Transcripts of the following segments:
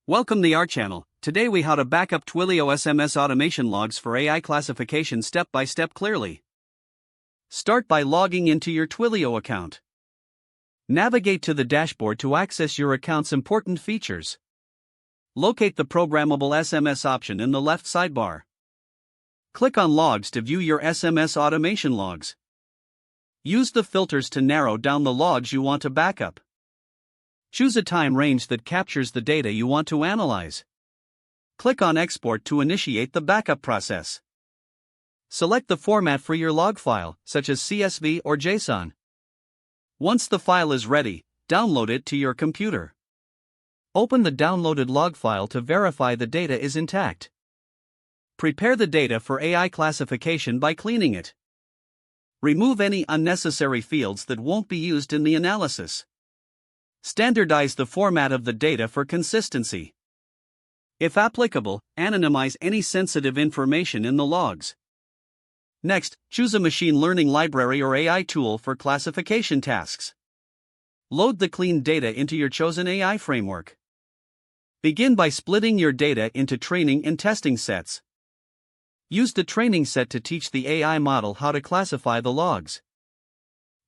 Welcome to our channel. Today we how to backup Twilio SMS automation logs for AI classification step by step clearly. Start by logging into your Twilio account. Navigate to the dashboard to access your account's important features. Locate the programmable SMS option in the left sidebar. Click on Logs to view your SMS automation logs. Use the filters to narrow down the logs you want to backup. Choose a time range that captures the data you want to analyze. Click on Export to initiate the backup process. Select the format for your log file, such as CSV or JSON. Once the file is ready, download it to your computer. Open the downloaded log file to verify the data is intact. Prepare the data for AI classification by cleaning it. Remove any unnecessary fields that won't be used in the analysis. Standardize the format of the data for consistency. If applicable, anonymize any sensitive information in the logs. Next, choose a machine learning library or AI tool for classification tasks. Load the cleaned data into your chosen AI framework. Begin by splitting your data into training and testing sets. Use the training set to teach the AI model how to classify the logs.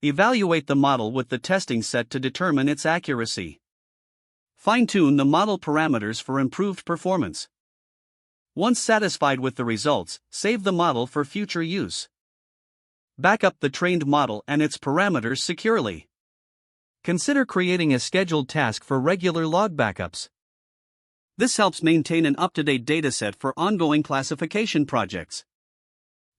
Evaluate the model with the testing set to determine its accuracy. Fine-tune the model parameters for improved performance. Once satisfied with the results, save the model for future use. Backup the trained model and its parameters securely. Consider creating a scheduled task for regular log backups. This helps maintain an up-to-date dataset for ongoing classification projects.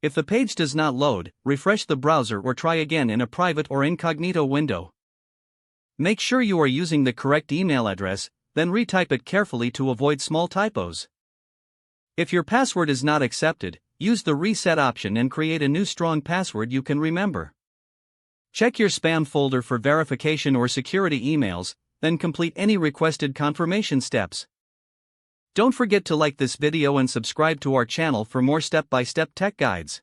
If the page does not load, refresh the browser or try again in a private or incognito window. Make sure you are using the correct email address, then retype it carefully to avoid small typos. If your password is not accepted, use the reset option and create a new strong password you can remember. Check your spam folder for verification or security emails, then complete any requested confirmation steps. Don't forget to like this video and subscribe to our channel for more step-by-step tech guides.